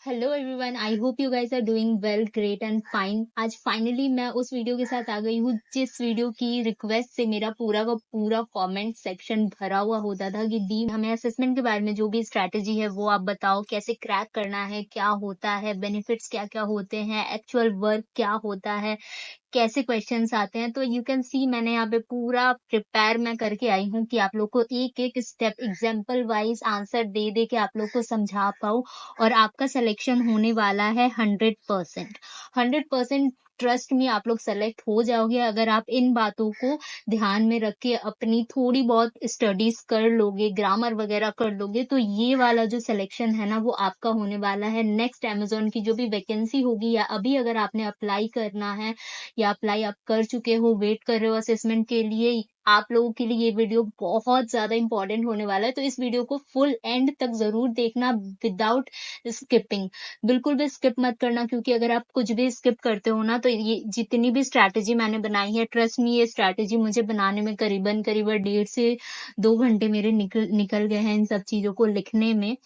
Hello everyone, I hope you guys are doing well, great and fine. आज finally मैं उस video के साथ आ गई हूँ जिस वीडियो की रिक्वेस्ट से मेरा पूरा का पूरा कमेंट सेक्शन भरा हुआ होता था कि दी हमें असेसमेंट के बारे में जो भी स्ट्रैटेजी है वो आप बताओ, कैसे क्रैक करना है, क्या होता है, बेनिफिट्स क्या क्या होते हैं, एक्चुअल वर्क क्या होता है, कैसे क्वेश्चंस आते हैं। तो यू कैन सी मैंने यहाँ पे पूरा प्रिपेयर मैं करके आई हूँ कि आप लोग को एक एक स्टेप एग्जाम्पल वाइज आंसर दे दे के आप लोग को समझा पाऊँ और आपका सिलेक्शन होने वाला है 100%। 100% ट्रस्ट में आप लोग सेलेक्ट हो जाओगे अगर आप इन बातों को ध्यान में रख के अपनी थोड़ी बहुत स्टडीज कर लोगे, ग्रामर वगैरह कर लोगे, तो ये वाला जो सिलेक्शन है ना वो आपका होने वाला है। नेक्स्ट अमेजोन की जो भी वैकेंसी होगी या अभी अगर आपने अप्लाई करना है या अप्लाई आप कर चुके हो, वेट कर रहे हो असेसमेंट के लिए, आप लोगों के लिए ये वीडियो बहुत ज्यादा इंपॉर्टेंट होने वाला है। तो इस वीडियो को फुल एंड तक जरूर देखना विदाउट स्किपिंग। बिल्कुल भी स्किप मत करना, क्योंकि अगर आप कुछ भी स्किप करते हो ना तो ये जितनी भी स्ट्रैटेजी मैंने बनाई है, ट्रस्ट मी ये स्ट्रैटेजी मुझे बनाने में करीबन 1.5 से 2 घंटे मेरे निकल गए हैं इन सब चीजों को लिखने में।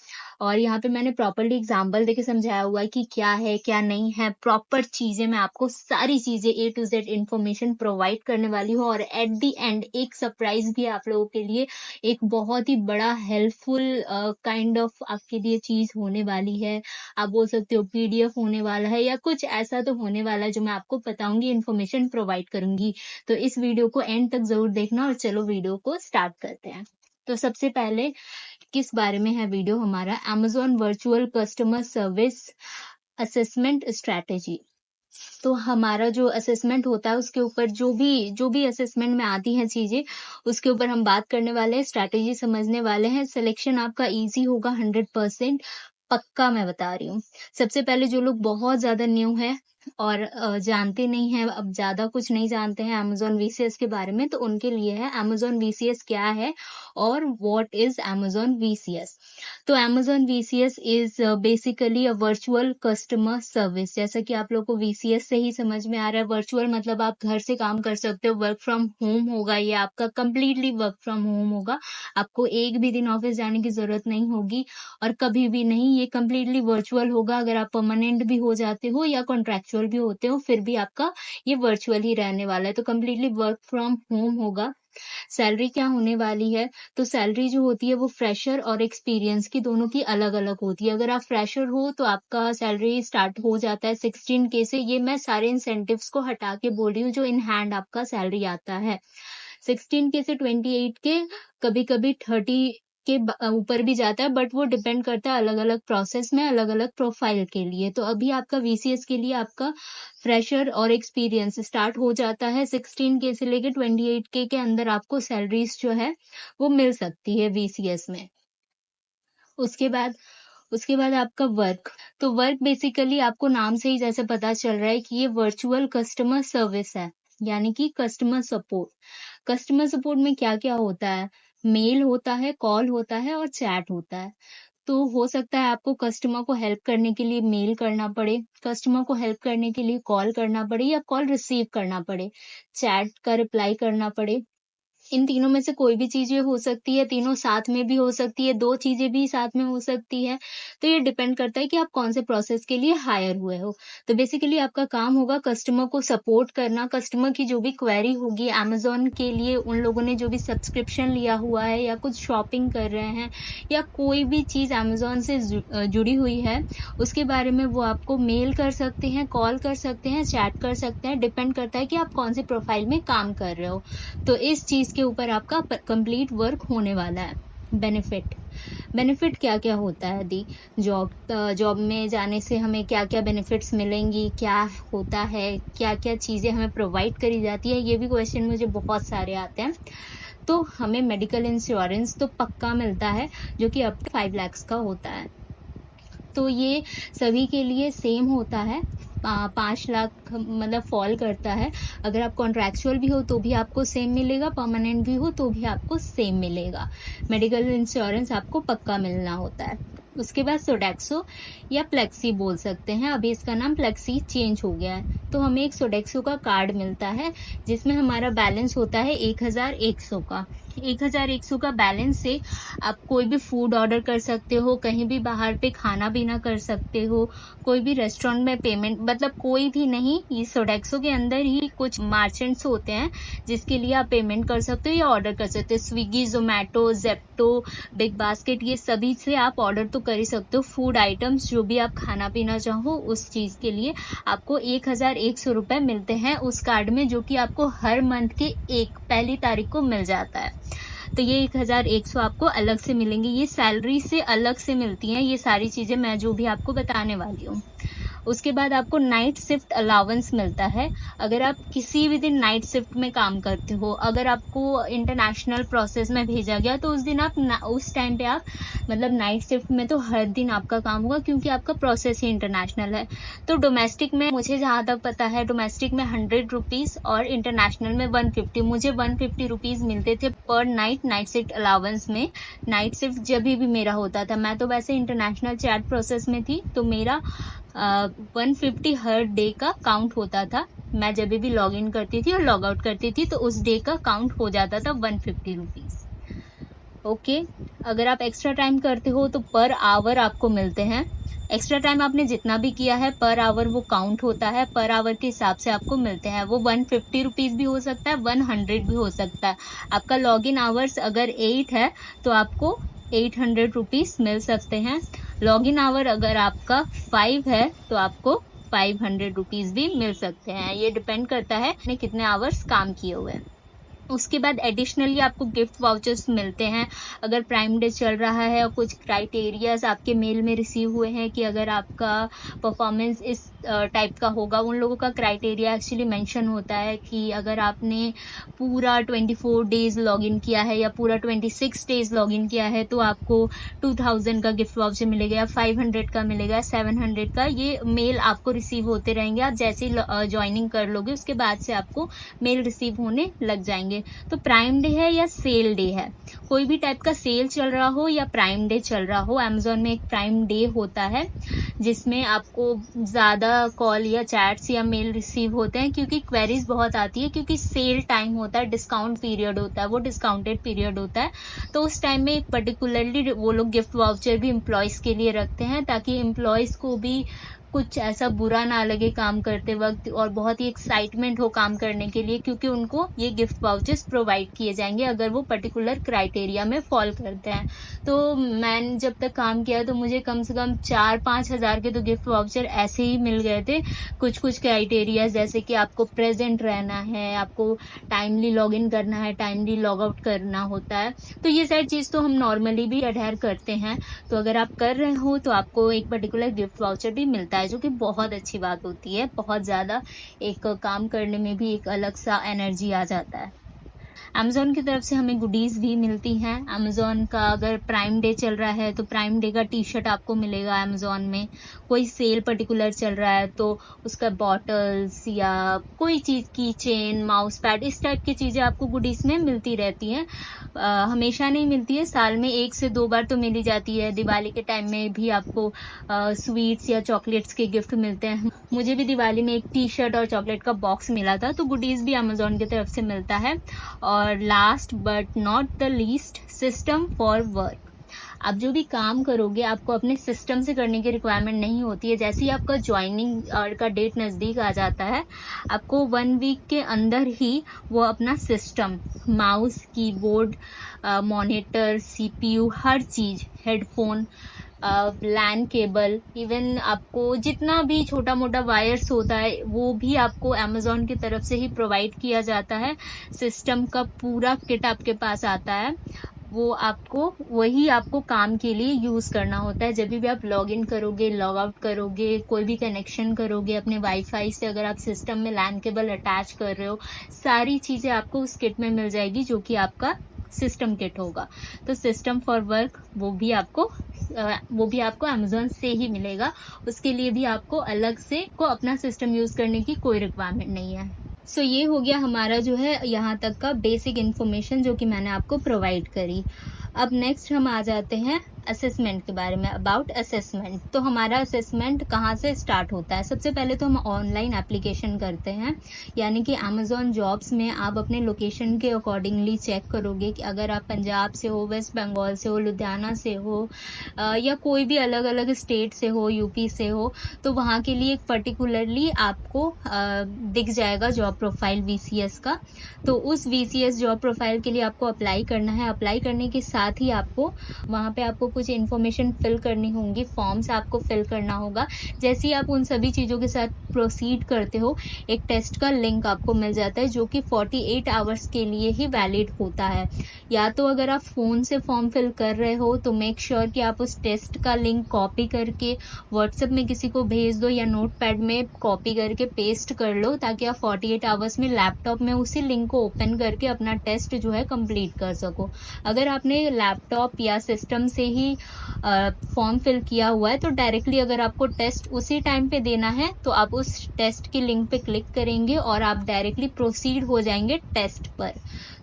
और यहाँ पे मैंने प्रॉपरली एग्जाम्पल देके समझाया हुआ है कि क्या है क्या नहीं है, प्रॉपर चीजें मैं आपको सारी चीजें A to Z information provide करने वाली हूँ। और एट दी एंड एक सरप्राइज भी आप लोगों के लिए, एक बहुत ही बड़ा हेल्पफुल काइंड ऑफ आपके लिए चीज होने वाली है। आप बोल सकते हो PDF होने वाला है या कुछ ऐसा तो होने वाला है जो मैं आपको बताऊंगी, इंफॉर्मेशन प्रोवाइड करूंगी। तो इस वीडियो को एंड तक जरूर देखना और चलो वीडियो को स्टार्ट करते हैं। तो सबसे पहले किस बारे में है वीडियो हमारा, Amazon virtual customer service assessment strategy. तो हमारा जो असेसमेंट होता है उसके ऊपर जो भी असेसमेंट में आती हैं चीजें, उसके ऊपर हम बात करने वाले हैं, स्ट्रैटेजी समझने वाले हैं। सिलेक्शन आपका इजी होगा 100%, पक्का मैं बता रही हूँ। सबसे पहले जो लोग बहुत ज्यादा न्यू है और जानते नहीं है, अब ज्यादा कुछ नहीं जानते हैं Amazon VCS के बारे में, तो उनके लिए है Amazon VCS क्या है और व्हाट इज Amazon VCS। तो Amazon VCS is basically a virtual customer service. जैसा कि आप लोग को VCS से ही समझ में आ रहा है, वर्चुअल मतलब आप घर से काम कर सकते हो, वर्क फ्रॉम होम होगा, ये आपका कंप्लीटली वर्क फ्रॉम होम होगा। आपको एक भी दिन ऑफिस जाने की जरूरत नहीं होगी और कभी भी नहीं, ये कंप्लीटली वर्चुअल होगा। अगर आप परमानेंट भी हो जाते हो या कॉन्ट्रैक्चुअल भी होते हो फिर भी आपका ये वर्चुअल ही रहने वाला है, तो कंप्लीटली वर्क फ्रॉम होम होगा। सैलरी क्या होने वाली है, तो सैलरी जो होती है वो फ्रेशर और एक्सपीरियंस की दोनों की अलग अलग होती है। अगर आप फ्रेशर हो तो आपका सैलरी स्टार्ट हो जाता है 16K से। ये मैं सारे इंसेंटिव्स को हटा के बोल रही हूँ जो इन हैंड आपका सैलरी आता है। 16K से 28K, कभी कभी 30 के ऊपर भी जाता है, बट वो डिपेंड करता है अलग अलग प्रोसेस में, अलग अलग प्रोफाइल के लिए। तो अभी आपका VCS के लिए आपका फ्रेशर और एक्सपीरियंस स्टार्ट हो जाता है 16K से लेके 28K के अंदर आपको सैलरीज जो है वो मिल सकती है VCS में। उसके बाद आपका वर्क। तो वर्क बेसिकली आपको नाम से ही जैसे पता चल रहा है कि ये वर्चुअल कस्टमर सर्विस है, यानी कि कस्टमर सपोर्ट। कस्टमर सपोर्ट में क्या क्या होता है, मेल होता है, कॉल होता है और चैट होता है। तो हो सकता है आपको कस्टमर को हेल्प करने के लिए मेल करना पड़े, कस्टमर को हेल्प करने के लिए कॉल करना पड़े या कॉल रिसीव करना पड़े, चैट का रिप्लाई करना पड़े। इन तीनों में से कोई भी चीजें हो सकती है, तीनों साथ में भी हो सकती है, दो चीजें भी साथ में हो सकती है। तो ये डिपेंड करता है कि आप कौन से प्रोसेस के लिए हायर हुए हो। तो बेसिकली आपका काम होगा कस्टमर को सपोर्ट करना। कस्टमर की जो भी क्वेरी होगी Amazon के लिए, उन लोगों ने जो भी सब्सक्रिप्शन लिया हुआ है या कुछ शॉपिंग कर रहे हैं या कोई भी चीज Amazon से जुड़ी हुई है, उसके बारे में वो आपको मेल कर सकते हैं, कॉल कर सकते हैं, चैट कर सकते हैं। डिपेंड करता है कि आप कौन से प्रोफाइल में काम कर रहे हो। तो इस चीज के ऊपर आपका कंप्लीट वर्क होने वाला है। बेनिफिट क्या क्या होता है दी, जॉब में जाने से हमें क्या क्या बेनिफिट्स मिलेंगी, क्या होता है, क्या क्या चीजें हमें प्रोवाइड करी जाती है, ये भी क्वेश्चन मुझे बहुत सारे आते हैं। तो हमें मेडिकल इंश्योरेंस तो पक्का मिलता है जो कि अप टू 5 लाख का होता है। तो ये सभी के लिए सेम होता है, 5 लाख मतलब फॉल करता है। अगर आप कॉन्ट्रैक्चुअल भी हो तो भी आपको सेम मिलेगा, परमानेंट भी हो तो भी आपको सेम मिलेगा। मेडिकल इंश्योरेंस आपको पक्का मिलना होता है। उसके बाद सोडेक्सो या प्लेक्सी बोल सकते हैं, अभी इसका नाम प्लेक्सी चेंज हो गया है। तो हमें एक सोडेक्सो का कार्ड मिलता है जिसमें हमारा बैलेंस होता है 1100 का। 1100 का बैलेंस से आप कोई भी फूड ऑर्डर कर सकते हो, कहीं भी बाहर पे खाना पीना कर सकते हो, कोई भी रेस्टोरेंट में पेमेंट, मतलब कोई भी नहीं, ये सोडेक्सो के अंदर ही कुछ मर्चेंट्स होते हैं जिसके लिए आप पेमेंट कर सकते हो या ऑर्डर कर सकते हो। Swiggy, Zomato, Zepto, big basket, ये सभी से आप ऑर्डर तो कर ही सकते हो। फूड आइटम्स जो भी आप खाना पीना चाहो उस चीज के लिए आपको 1100 रुपए मिलते हैं उस कार्ड में, जो कि आपको हर मंथ के पहली तारीख को मिल जाता है। तो ये 1100 आपको अलग से मिलेंगे, ये सैलरी से अलग से मिलती हैं ये सारी चीजें मैं जो भी आपको बताने वाली हूँ। उसके बाद आपको नाइट शिफ्ट अलाउंस मिलता है अगर आप किसी भी दिन नाइट शिफ्ट में काम करते हो। अगर आपको इंटरनेशनल प्रोसेस में भेजा गया तो उस दिन आप उस टाइम पे आप मतलब नाइट शिफ्ट में तो हर दिन आपका काम होगा क्योंकि आपका प्रोसेस ही इंटरनेशनल है। तो डोमेस्टिक में मुझे जहाँ तक पता है डोमेस्टिक में 100 रुपीज और इंटरनेशनल में 150, मुझे 150 रुपीज मिलते थे पर नाइट शिफ्ट अलाउंस में। नाइट शिफ्ट जब भी मेरा होता था, मैं तो वैसे इंटरनेशनल चैट प्रोसेस में थी तो मेरा 150 हर डे का काउंट होता था। मैं जब भी लॉग इन करती थी और लॉग आउट करती थी तो उस डे का काउंट हो जाता था 150 रुपीज। ओके, अगर आप एक्स्ट्रा टाइम करते हो तो पर आवर आपको मिलते हैं। एक्स्ट्रा टाइम आपने जितना भी किया है पर आवर वो काउंट होता है, पर आवर के हिसाब से आपको मिलते हैं। वो 150 रुपीज भी हो सकता है, 100 भी हो सकता है। आपका लॉग इन आवर्स अगर 8 है तो आपको 800 रुपीज मिल सकते हैं। लॉग इन आवर अगर आपका 5 है तो आपको 500 रुपीज भी मिल सकते हैं। ये डिपेंड करता है आपने कितने आवर्स काम किए हुए हैं। उसके बाद एडिशनली आपको गिफ्ट वाउचर्स मिलते हैं अगर प्राइम डे चल रहा है और कुछ क्राइटेरियाज आपके मेल में रिसीव हुए हैं कि अगर आपका परफॉर्मेंस इस टाइप का होगा। उन लोगों का क्राइटेरिया एक्चुअली मेंशन होता है कि अगर आपने पूरा 24 डेज लॉगिन किया है या पूरा 26 डेज लॉगिन किया है तो आपको 2000 का गिफ्ट वाउचर मिलेगा या 500 का मिलेगा, 700 का। ये मेल आपको रिसीव होते रहेंगे। आप जैसे ही ज्वाइनिंग कर लोगे उसके बाद से आपको मेल रिसीव होने लग जाएंगे। तो प्राइम डे है या सेल डे है, कोई भी टाइप का सेल चल रहा हो या प्राइम डे चल रहा हो, अमेजोन में एक प्राइम डे होता है जिसमें आपको ज्यादा कॉल या चैट्स या मेल रिसीव होते हैं क्योंकि क्वेरीज बहुत आती है, क्योंकि सेल टाइम होता है, डिस्काउंट पीरियड होता है, वो डिस्काउंटेड पीरियड होता है। तो उस टाइम में पर्टिकुलरली वो लोग गिफ्ट वाउचर भी एम्प्लॉयज के लिए रखते हैं ताकि एम्प्लॉयज को भी कुछ ऐसा बुरा ना लगे काम करते वक्त और बहुत ही एक्साइटमेंट हो काम करने के लिए, क्योंकि उनको ये गिफ्ट वाउचर्स प्रोवाइड किए जाएंगे अगर वो पर्टिकुलर क्राइटेरिया में फॉल करते हैं। तो मैंने जब तक काम किया तो मुझे कम से कम 4-5 हजार के तो गिफ्ट वाउचर ऐसे ही मिल गए थे। कुछ कुछ क्राइटेरिया जैसे कि आपको प्रेजेंट रहना है, आपको टाइमली लॉग इन करना है, टाइमली लॉग आउट करना होता है। तो ये सारी चीज तो हम नॉर्मली भी अडहेयर करते हैं। तो अगर आप कर रहे हो तो आपको एक पर्टिकुलर गिफ्ट वाउचर भी मिलता है जो कि बहुत अच्छी बात होती है। बहुत ज्यादा एक काम करने में भी एक अलग सा एनर्जी आ जाता है। अमेजोन की तरफ से हमें गुडीज भी मिलती हैं। अमेजोन का अगर प्राइम डे चल रहा है तो प्राइम डे का टी शर्ट आपको मिलेगा अमेजोन में। कोई सेल पर्टिकुलर चल रहा है तो उसका बॉटल्स या कोई चीज की चेन, माउस पैड, इस टाइप की चीजें आपको गुडीज में मिलती रहती हैं। हमेशा नहीं मिलती है, साल में 1 से 2 बार तो मिली जाती है। दिवाली के टाइम में भी आपको स्वीट्स या चॉकलेट्स के गिफ्ट मिलते हैं। मुझे भी दिवाली में एक टी शर्ट और चॉकलेट का बॉक्स मिला था। तो गुडीज भी अमेजोन की तरफ से मिलता है। और last but not the least, system for work. आप जो भी काम करोगे आपको अपने सिस्टम से करने की रिक्वायरमेंट नहीं होती है। जैसे ही आपका ज्वाइनिंग का डेट नजदीक आ जाता है आपको 1 वीक के अंदर ही वो अपना system, mouse, keyboard, monitor, CPU, हर चीज, हेडफोन, लैन केबल, इवन आपको जितना भी छोटा मोटा वायर्स होता है वो भी आपको अमेजोन की तरफ से ही प्रोवाइड किया जाता है। सिस्टम का पूरा किट आपके पास आता है, वो आपको काम के लिए यूज करना होता है। जब भी आप लॉग इन करोगे, लॉग आउट करोगे, कोई भी कनेक्शन करोगे अपने वाईफाई से, अगर आप सिस्टम में लैन केबल अटैच कर रहे हो, सारी चीजें आपको उस किट में मिल जाएगी जो कि आपका सिस्टम किट होगा। तो सिस्टम फॉर वर्क वो भी आपको अमेजोन से ही मिलेगा। उसके लिए भी आपको अलग से अपना सिस्टम यूज करने की कोई रिक्वायरमेंट नहीं है। सो ये हो गया हमारा जो है यहाँ तक का बेसिक इन्फॉर्मेशन जो कि मैंने आपको प्रोवाइड करी। अब नेक्स्ट हम आ जाते हैं असेसमेंट के बारे में, अबाउट असेसमेंट। तो हमारा असेसमेंट कहाँ से स्टार्ट होता है? सबसे पहले तो हम ऑनलाइन एप्लीकेशन करते हैं, यानी कि अमेजॉन जॉब्स में आप अपने लोकेशन के अकॉर्डिंगली चेक करोगे कि अगर आप पंजाब से हो, वेस्ट बंगाल से हो, लुधियाना से हो, या कोई भी अलग अलग स्टेट से हो, यूपी से हो, तो वहाँ के लिए एक पर्टिकुलरली आपको दिख जाएगा जॉब प्रोफाइल वीसीएस का। तो उस वीसीएस जॉब प्रोफाइल के लिए आपको अप्लाई करना है। अप्लाई करने के साथ ही आपको वहाँ पे आपको कुछ इन्फॉर्मेशन फिल करनी होंगी, फॉर्म्स आपको फिल करना होगा। जैसे ही आप उन सभी चीज़ों के साथ प्रोसीड करते हो, एक टेस्ट का लिंक आपको मिल जाता है, जो कि 48 आवर्स के लिए ही वैलिड होता है। या तो अगर आप फ़ोन से फॉर्म फिल कर रहे हो तो मेक श्योर कि आप उस टेस्ट का लिंक कॉपी करके व्हाट्सएप में किसी को भेज दो, या नोटपैड में कॉपी करके पेस्ट कर लो, ताकि आप 48 आवर्स में लैपटॉप में उसी लिंक को ओपन करके अपना टेस्ट जो है कंप्लीट कर सको। अगर आपने लैपटॉप या सिस्टम से ही फॉर्म फिल किया हुआ है, तो डायरेक्टली अगर आपको टेस्ट उसी टाइम पे देना है, तो आप उस टेस्ट की लिंक पे क्लिक करेंगे और आप डायरेक्टली प्रोसीड हो जाएंगे टेस्ट पर।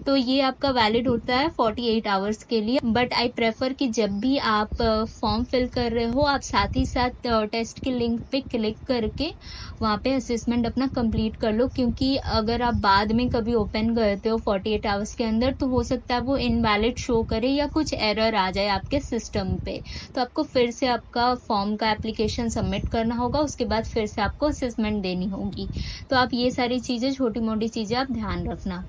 तो ये आपका वैलिड होता है 48 आवर्स के लिए। बट आई प्रेफर कि जब भी आप फॉर्म फिल कर रहे हो, आप साथ ही साथ टेस्ट की लिंक पे क्लिक करके वहाँ पे असेसमेंट अपना कंप्लीट कर लो, क्योंकि अगर आप बाद में कभी ओपन करते हो 48 आवर्स के अंदर, तो हो सकता है वो इनवैलिड शो करे या कुछ एरर आ जाए आपके सिस्टम पे। तो आपको फिर से आपका फॉर्म का एप्लीकेशन सबमिट करना होगा, उसके बाद फिर से आपको असेसमेंट देनी होगी। तो आप ये सारी चीज़ें, छोटी मोटी चीज़ें आप ध्यान रखना।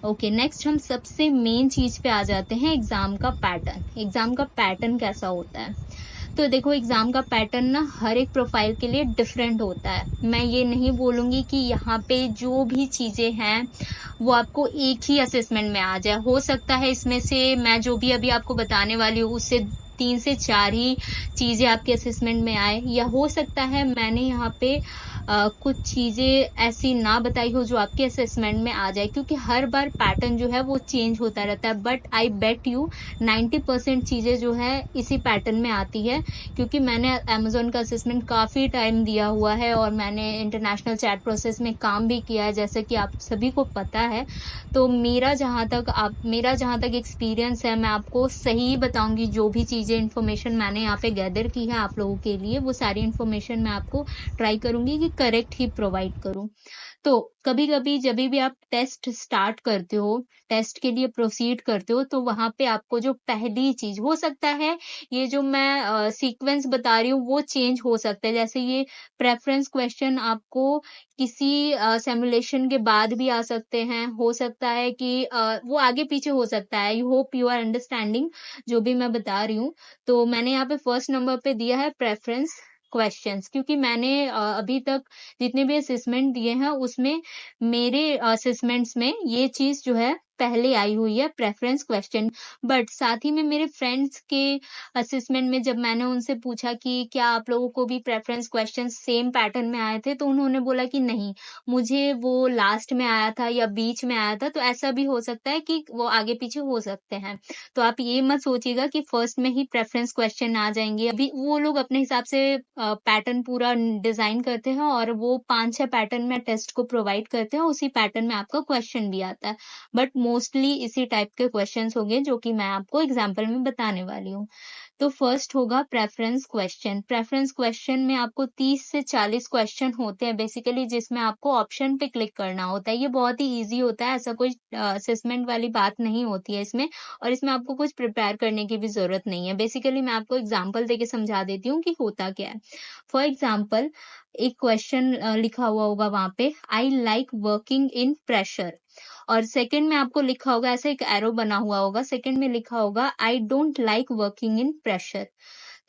ओके, नेक्स्ट हम सबसे मेन चीज पे आ जाते हैं, एग्जाम का पैटर्न। एग्जाम का पैटर्न कैसा होता है? तो देखो, एग्जाम का पैटर्न ना हर एक प्रोफाइल के लिए डिफरेंट होता है। मैं ये नहीं बोलूंगी कि यहाँ पे जो भी चीजें हैं वो आपको एक ही असेसमेंट में आ जाए। हो सकता है इसमें से मैं जो भी अभी आपको बताने वाली हूँ उससे 3 से 4 ही चीजें आपके असेसमेंट में आए, या हो सकता है मैंने यहाँ पे कुछ चीजें ऐसी ना बताई हो जो आपके असेसमेंट में आ जाए, क्योंकि हर बार पैटर्न जो है वो चेंज होता रहता है। बट आई बेट यू 90% चीजें जो है इसी पैटर्न में आती है, क्योंकि मैंने अमेजोन का असेसमेंट काफी टाइम दिया हुआ है और मैंने इंटरनेशनल चैट प्रोसेस में काम भी किया है, जैसे कि आप सभी को पता है। तो मेरा जहां तक एक्सपीरियंस है, मैं आपको सही बताऊंगी। जो भी चीजें इन्फॉर्मेशन मैंने यहाँ पे गैदर की है आप लोगों के लिए, वो सारी इन्फॉर्मेशन मैं आपको ट्राई करूंगी कि करेक्ट ही प्रोवाइड करूं। तो कभी कभी जब भी आप टेस्ट स्टार्ट करते हो, टेस्ट के लिए प्रोसीड करते हो, तो वहां पे आपको जो पहली चीज, हो सकता है ये जो मैं सीक्वेंस बता रही हूँ वो चेंज हो सकता है। जैसे ये प्रेफरेंस क्वेश्चन आपको किसी सिमुलेशन के बाद भी आ सकते हैं, हो सकता है कि वो आगे पीछे हो सकता है। I hope you are understanding जो भी मैं बता रही हूँ। तो मैंने यहाँ पे फर्स्ट नंबर पे दिया है प्रेफरेंस क्वेश्चंस, क्योंकि मैंने अभी तक जितने भी असेसमेंट दिए हैं उसमें मेरे असेसमेंट्स में ये चीज जो है पहले आई हुई है, प्रेफरेंस क्वेश्चन। बट साथ ही में मेरे फ्रेंड्स के असेसमेंट में जब मैंने उनसे पूछा कि क्या आप लोगों को भी प्रेफरेंस क्वेश्चन सेम पैटर्न में आए थे, तो उन्होंने बोला कि नहीं, मुझे वो लास्ट में आया था या बीच में आया था। तो ऐसा भी हो सकता है कि वो आगे पीछे हो सकते हैं। तो आप ये मत सोचिएगा कि फर्स्ट में ही प्रेफरेंस क्वेश्चन आ जाएंगे। अभी वो लोग अपने हिसाब से पैटर्न पूरा डिजाइन करते हैं और वो 5-6 पैटर्न में टेस्ट को प्रोवाइड करते हैं, उसी पैटर्न में आपका क्वेश्चन भी आता है। बट मोस्टली इसी टाइप के क्वेश्चंस होंगे जो कि मैं आपको एग्जाम्पल में बताने वाली हूँ। तो फर्स्ट होगा प्रेफरेंस क्वेश्चन। प्रेफरेंस क्वेश्चन में आपको 30 से 40 क्वेश्चन होते हैं बेसिकली, जिसमें आपको ऑप्शन पे क्लिक करना होता है। ये बहुत ही इजी होता है, ऐसा कोई असेसमेंट वाली बात नहीं होती है इसमें, और इसमें आपको कुछ प्रिपेयर करने की भी जरूरत नहीं है। बेसिकली मैं आपको एग्जाम्पल देके समझा देती हूँ कि होता क्या है। फॉर एग्जाम्पल, एक क्वेश्चन लिखा हुआ होगा वहां पे, I like working in pressure, और सेकंड में आपको लिखा होगा, ऐसा एक एरो बना हुआ होगा, सेकंड में लिखा होगा I don't like working in pressure.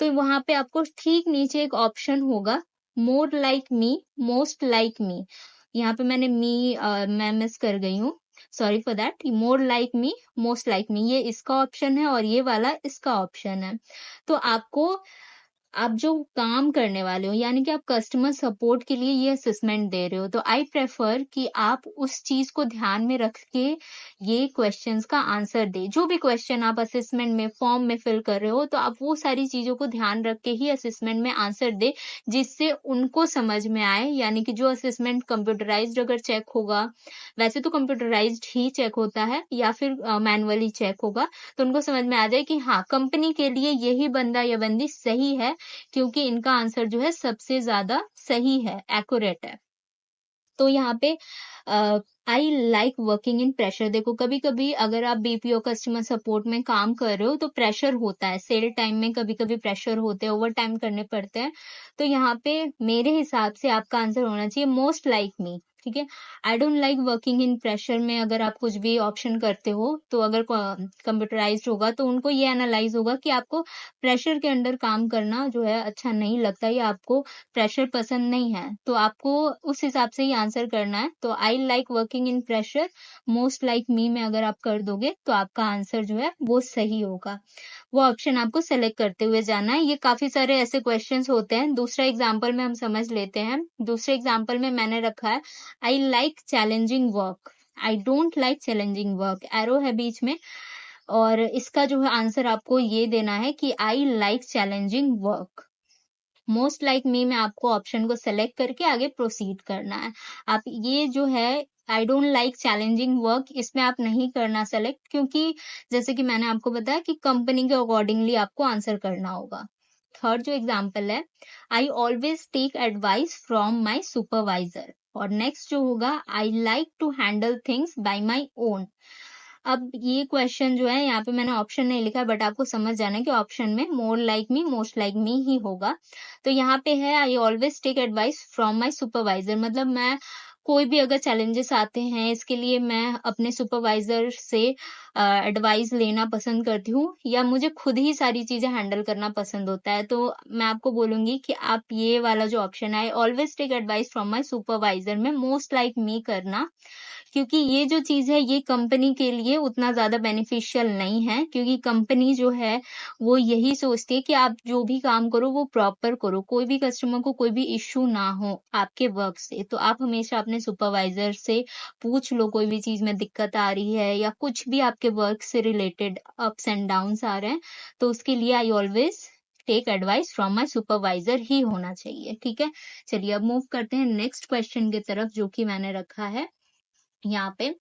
तो वहां पे आपको ठीक नीचे एक ऑप्शन होगा, मोर लाइक मी, मोस्ट लाइक मी। यहाँ पे मैं मिस कर गई हूँ, sorry for that. More like me, most like मी, ये इसका ऑप्शन है और ये वाला इसका ऑप्शन है। तो आपको आप जो काम करने वाले हो यानी कि आप कस्टमर सपोर्ट के लिए ये असेसमेंट दे रहे हो, तो आई प्रेफर कि आप उस चीज को ध्यान में रख के ये क्वेश्चंस का आंसर दे। जो भी क्वेश्चन आप असेसमेंट में फॉर्म में फिल कर रहे हो, तो आप वो सारी चीजों को ध्यान रख के ही असेसमेंट में आंसर दे, जिससे उनको समझ में आए। यानी कि जो असेसमेंट कंप्यूटराइज्ड अगर चेक होगा, वैसे तो कंप्यूटराइज्ड ही चेक होता है या फिर मैनुअली चेक होगा, तो उनको समझ में आ जाए कि हाँ, कंपनी के लिए यही बंदा या बंदी सही है, क्योंकि इनका आंसर जो है सबसे ज़्यादा सही है, एक्यूरेट है। तो यहाँ पे I like working in pressure. देखो, कभी-कभी अगर आप बीपीओ कस्टमर सपोर्ट में काम कर रहे हो तो प्रेशर होता है, सेल टाइम में कभी-कभी प्रेशर होते हैं, ओवरटाइम करने पड़ते हैं। तो यहाँ पे मेरे हिसाब से आपका आंसर होना चाहिए मोस्ट लाइक मी, ठीक है? I don't like working in pressure में अगर आप कुछ भी ऑप्शन करते हो, तो अगर कंप्यूटराइज्ड होगा तो उनको ये एनालाइज़ होगा कि आपको प्रेशर के अंडर काम करना जो है अच्छा नहीं लगता या आपको प्रेशर पसंद नहीं है, तो आपको उस हिसाब से ही आंसर करना है। तो I like working in pressure, most like मी में अगर आप कर दोगे तो आपका आंसर जो है वो सही होगा। वो ऑप्शन आपको सेलेक्ट करते हुए जाना है। ये काफ़ी सारे ऐसे क्वेश्चंस होते हैं। दूसरा एग्ज़ाम्पल में हम समझ लेते हैं। दूसरे एग्ज़ाम्पल में मैंने रखा है I like challenging work, I don't like challenging work, arrow है बीच में। और इसका जो है आंसर आपको ये देना है कि I like challenging work. Most like मी में आपको ऑप्शन को सेलेक्ट करके आगे प्रोसीड करना है। आप ये जो है I don't like challenging work, इसमें आप नहीं करना सेलेक्ट, क्योंकि जैसे कि मैंने आपको बताया कि कंपनी के अकॉर्डिंगली आपको आंसर करना होगा। थर्ड जो एग्जाम्पल है, I always take advice from my supervisor. और नेक्स्ट जो होगा, I like to handle things by my own. अब ये क्वेश्चन जो है यहाँ पे मैंने ऑप्शन नहीं लिखा है, बट आपको समझ जाना है कि ऑप्शन में more like me, most like me ही होगा। तो यहाँ पे है I always take advice from my supervisor, मतलब मैं कोई भी अगर चैलेंजेस आते हैं इसके लिए मैं अपने सुपरवाइजर से एडवाइस लेना पसंद करती हूँ, या मुझे खुद ही सारी चीजें हैंडल करना पसंद होता है। तो मैं आपको बोलूंगी कि आप ये वाला जो ऑप्शन है, always take advice from my supervisor में मोस्ट लाइक मी करना, क्योंकि ये जो चीज़ है ये कंपनी के लिए उतना ज़्यादा बेनिफिशियल नहीं है, क्योंकि कंपनी जो है वो यही सोचती है कि आप जो भी काम करो वो प्रॉपर करो, कोई भी कस्टमर को कोई भी इश्यू ना हो आपके वर्क से। तो आप हमेशा अपने सुपरवाइजर से पूछ लो, कोई भी चीज़ में दिक्कत आ रही है या कुछ भी आपके वर्क से रिलेटेड अप्स एंड डाउन्स आ रहे हैं, तो उसके लिए I always take advice from my supervisor ही होना चाहिए, ठीक है? चलिए अब मूव करते हैं नेक्स्ट क्वेश्चन की तरफ, जो कि मैंने रखा है यहाँ पे।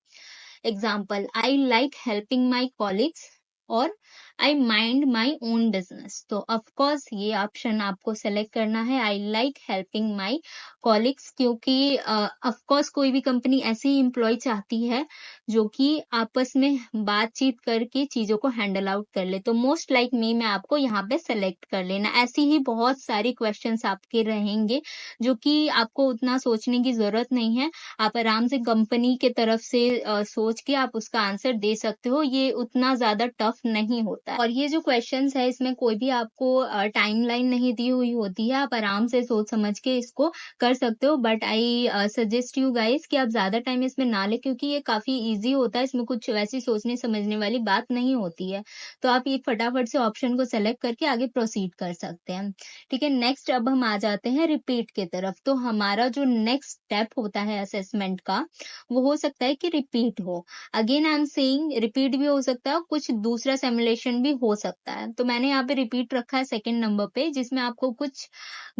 Example, I like helping my colleagues और आई माइंड माई ओन बिजनेस। तो ऑफकोर्स ये ऑप्शन आपको सेलेक्ट करना है, I like helping my colleagues, क्योंकि ऑफकोर्स कोई भी कंपनी ऐसी ही एम्प्लॉय चाहती है जो कि आपस में बातचीत करके चीजों को हैंडल आउट कर ले। तो मोस्ट लाइक मी में आपको यहाँ पे सेलेक्ट कर लेना। ऐसी ही बहुत सारी क्वेश्चंस आपके रहेंगे जो कि आपको उतना सोचने की जरूरत नहीं है, आप आराम से कंपनी के तरफ से सोच के आप उसका आंसर दे सकते हो, ये उतना ज्यादा टफ नहीं होता है। और ये जो क्वेश्चंस है इसमें कोई भी आपको टाइमलाइन नहीं दी हुई होती है, आप आराम से सोच समझ के इसको कर सकते हो। But I suggest you guys कि आप ज्यादा टाइम इसमें ना ले, क्योंकि ये काफी इजी होता है, इसमें कुछ वैसी सोचने समझने वाली बात नहीं होती है। तो आप ये फटाफट से ऑप्शन को सेलेक्ट करके आगे प्रोसीड कर सकते हैं, ठीक है? नेक्स्ट अब हम आ जाते हैं रिपीट की तरफ। तो हमारा जो नेक्स्ट स्टेप होता है असेसमेंट का, वो हो सकता है कि रिपीट हो। Again I am saying repeat भी हो सकता है, कुछ दूसरा सिमुलेशन भी हो सकता है। तो मैंने यहाँ पे रिपीट रखा है सेकंड नंबर पे, जिसमें आपको कुछ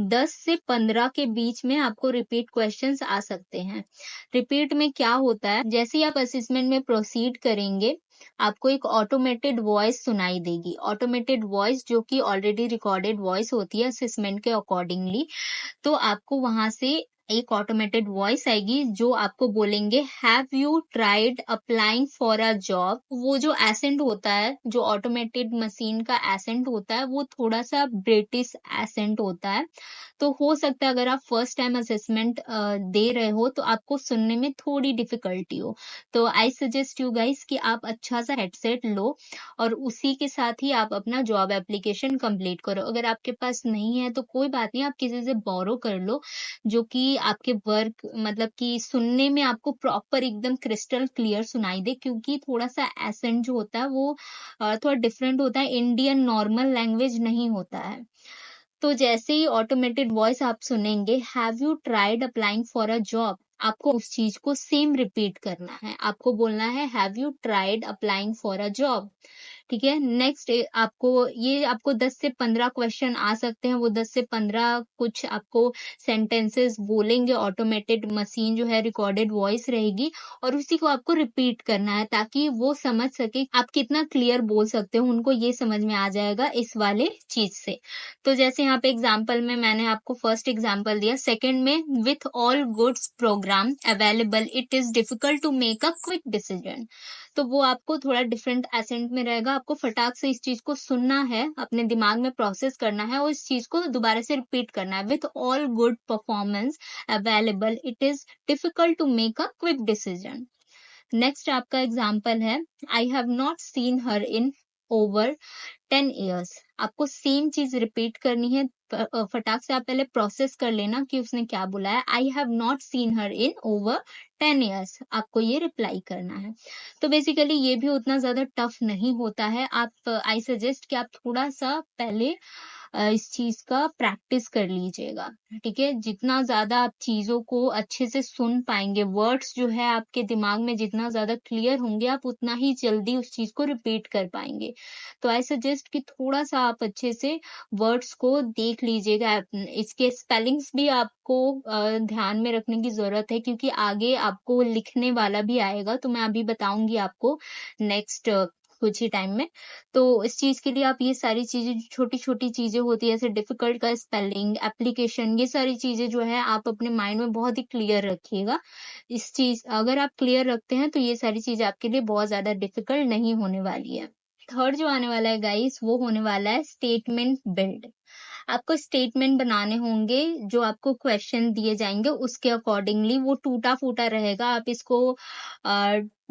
10 से 15 के बीच में आपको रिपीट क्वेश्चंस आ सकते हैं। रिपीट में क्या होता है, जैसे ही आप असेसमेंट में प्रोसीड करेंगे, आपको एक ऑटोमेटेड वॉइस सुनाई देगी। ऑटोमेटेड वॉइस जो कि ऑलरेडी रिकॉर्डेड वॉइस होती है असेसमेंट के अकॉर्डिंगली। तो आपको वहां से एक ऑटोमेटेड वॉइस आएगी जो आपको बोलेंगे, have you tried applying for a job. वो जो एसेंट होता है, जो ऑटोमेटेड मशीन का एसेंट होता है, वो थोड़ा सा ब्रिटिश एसेंट होता है। तो हो सकता है अगर आप फर्स्ट टाइम असेसमेंट दे रहे हो तो आपको सुनने में थोड़ी डिफिकल्टी हो। तो आई सजेस्ट यू गाइस कि आप अच्छा सा हेडसेट लो और उसी के साथ ही आप अपना जॉब एप्लीकेशन कंप्लीट करो। अगर आपके पास नहीं है तो कोई बात नहीं, आप किसी से बोरो कर लो, जो कि आपके वर्क मतलब कि सुनने में आपको प्रॉपर एकदम क्रिस्टल क्लियर सुनाई दे, क्योंकि थोड़ा सा एसेंट जो होता है वो थोड़ा डिफरेंट होता है, इंडियन नॉर्मल लैंग्वेज नहीं होता है। तो जैसे ही ऑटोमेटेड वॉइस आप सुनेंगे, have you tried applying for a job, आपको उस चीज को सेम रिपीट करना है। आपको बोलना है have you tried applying for a job. ठीक है, नेक्स्ट आपको 10 से 15 क्वेश्चन आ सकते हैं। वो 10 से 15 कुछ आपको सेंटेंसेस बोलेंगे, ऑटोमेटेड मशीन जो है रिकॉर्डेड वॉइस रहेगी और उसी को आपको रिपीट करना है ताकि वो समझ सके आप कितना क्लियर बोल सकते हो। उनको ये समझ में आ जाएगा इस वाले चीज से। तो जैसे यहाँ पे एग्जाम्पल में मैंने आपको फर्स्ट एग्जाम्पल दिया, सेकेंड में with all goods program available it is difficult to make a quick decision. तो वो आपको थोड़ा डिफरेंट एसेंट में रहेगा। आपको फटाक से इस चीज को सुनना है, अपने दिमाग में प्रोसेस करना है और इस चीज को दोबारा से रिपीट करना है। With all good performance available it is difficult to make a quick decision. Next आपका एग्जाम्पल है, I have not seen her in over 10 years. आपको सेम चीज रिपीट करनी है। फटाक से आप पहले प्रोसेस कर लेना कि उसने क्या बोला है। I have not seen her in over 10 years, आपको ये रिप्लाई करना है। तो बेसिकली ये भी उतना ज्यादा टफ नहीं होता है। आप आई सजेस्ट कि आप थोड़ा सा पहले इस चीज का प्रैक्टिस कर लीजिएगा। ठीक है, जितना ज्यादा आप चीजों को अच्छे से सुन पाएंगे, वर्ड्स जो है आपके दिमाग में जितना ज्यादा क्लियर होंगे, आप उतना ही जल्दी उस चीज को रिपीट कर पाएंगे। तो आई सजेस्ट कि थोड़ा सा आप अच्छे से वर्ड्स को देख लीजिएगा। इसके स्पेलिंग्स भी आपको ध्यान में रखने की जरूरत है क्योंकि आगे आपको लिखने वाला भी आएगा। तो मैं अभी बताऊंगी आपको नेक्स्ट कुछ ही टाइम में। तो इस चीज के लिए आप ये सारी चीजें, छोटी छोटी चीजें होती है जैसे डिफिकल्ट का स्पेलिंग, एप्लीकेशन, ये सारी चीजें जो है आप अपने माइंड में बहुत ही क्लियर रखिएगा। इस चीज अगर आप क्लियर रखते हैं तो ये सारी चीजें आपके लिए बहुत ज्यादा डिफिकल्ट नहीं होने वाली है। थर्ड जो आने वाला है गाइस, वो होने वाला है स्टेटमेंट बिल्ड। आपको स्टेटमेंट बनाने होंगे, जो आपको क्वेश्चन दिए जाएंगे उसके अकॉर्डिंगली। वो टूटा फूटा रहेगा, आप इसको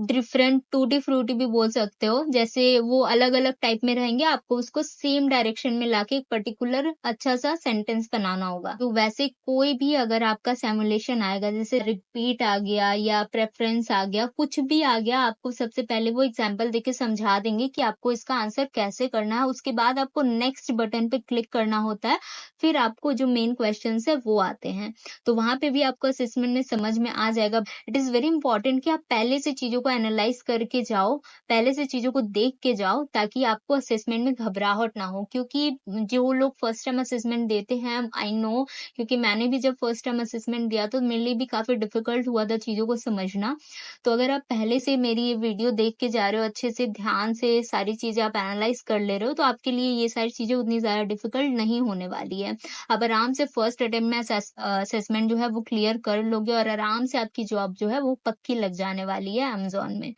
डिफरेंट टूटी फ्रूटी भी बोल सकते हो। जैसे वो अलग अलग टाइप में रहेंगे, आपको उसको सेम डायरेक्शन में लाके एक पर्टिकुलर अच्छा सा सेंटेंस बनाना होगा। तो वैसे कोई भी अगर आपका सिमुलेशन आएगा, जैसे रिपीट आ गया या प्रेफरेंस आ गया, कुछ भी आ गया, आपको सबसे पहले वो एग्जाम्पल देके समझा देंगे कि आपको इसका आंसर कैसे करना है। उसके बाद आपको नेक्स्ट बटन पे क्लिक करना होता है, फिर आपको जो मेन क्वेश्चन है वो आते हैं। तो वहां पे भी आपको असेसमेंट में समझ में आ जाएगा। इट इज वेरी इंपॉर्टेंट कि आप पहले से चीजों को एनालाइज करके जाओ, पहले से चीजों को देख के जाओ, ताकि आपको असेसमेंट में घबराहट ना हो। क्योंकि जो लोग फर्स्ट टाइम असेसमेंट देते हैं, आई नो, क्योंकि मैंने भी जब फर्स्ट टाइम असेसमेंट दिया तो मेरे लिए भी काफी डिफिकल्ट हुआ था चीजों को समझना। तो अगर आप पहले से मेरी ये वीडियो देख के जा रहे हो, अच्छे से ध्यान से सारी चीजें आप एनालाइज कर ले रहे हो, तो आपके लिए ये सारी चीजें उतनी ज्यादा डिफिकल्ट नहीं होने वाली है। आप आराम से फर्स्ट अटेम्प्ट में असेसमेंट जो है वो क्लियर कर लोगे और आराम से आपकी जॉब जो है वो पक्की लग जाने वाली है अमेज़न में।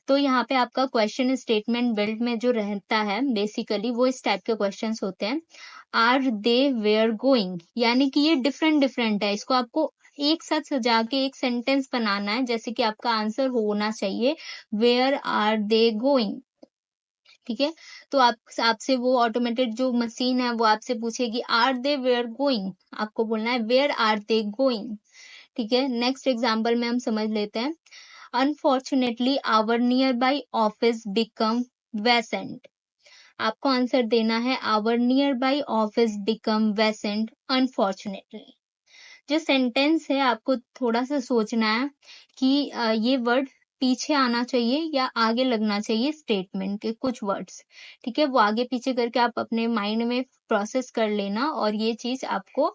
तो यहाँ पे आपका क्वेश्चन स्टेटमेंट बिल्ड में जो रहता है, बेसिकली वो इस टाइप के क्वेश्चंस होते हैं। आर दे वेयर गोइंग, यानी कि ये डिफरेंट डिफरेंट है, इसको आपको एक साथ सजा के एक सेंटेंस बनाना है। जैसे कि आपका आंसर होना चाहिए वेयर आर दे गोइंग। ठीक है, तो आपसे वो ऑटोमेटेड जो मशीन है वो आपसे पूछेगी आर दे वेयर गोइंग, आपको बोलना है वेयर आर दे गोइंग। ठीक है, नेक्स्ट एग्जाम्पल में हम समझ लेते हैं। Unfortunately our nearby office become vacant. आपको आंसर देना है our nearby office become vacant unfortunately. जो सेंटेंस है आपको थोड़ा सा सोचना है कि ये वर्ड पीछे आना चाहिए या आगे लगना चाहिए स्टेटमेंट के कुछ वर्ड्स। ठीक है, वो आगे पीछे करके आप अपने माइंड में प्रोसेस कर लेना और ये चीज आपको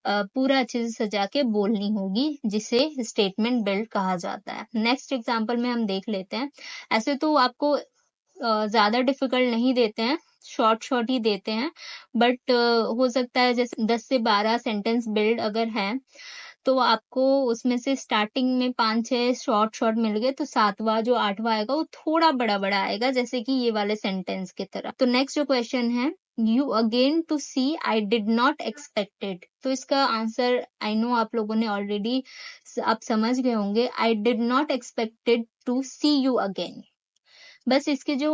पूरा अच्छे से सजा के बोलनी होगी, जिसे स्टेटमेंट बिल्ड कहा जाता है। नेक्स्ट एग्जाम्पल में हम देख लेते हैं। ऐसे तो आपको ज्यादा डिफिकल्ट नहीं देते हैं, शॉर्ट शॉर्ट ही देते हैं, बट हो सकता है जैसे 10 से 12 सेंटेंस बिल्ड अगर है तो आपको उसमें से स्टार्टिंग में 5-6 शॉर्ट शॉर्ट मिल गए, तो 7वां जो 8वां आएगा वो थोड़ा बड़ा बड़ा आएगा, जैसे कि ये वाले सेंटेंस की तरह। तो नेक्स्ट जो क्वेश्चन है, you again to see I did not expected. तो इसका आंसर आई नो आप लोगों ने ऑलरेडी आप समझ गए होंगे, I did not expected to see you again. बस इसके जो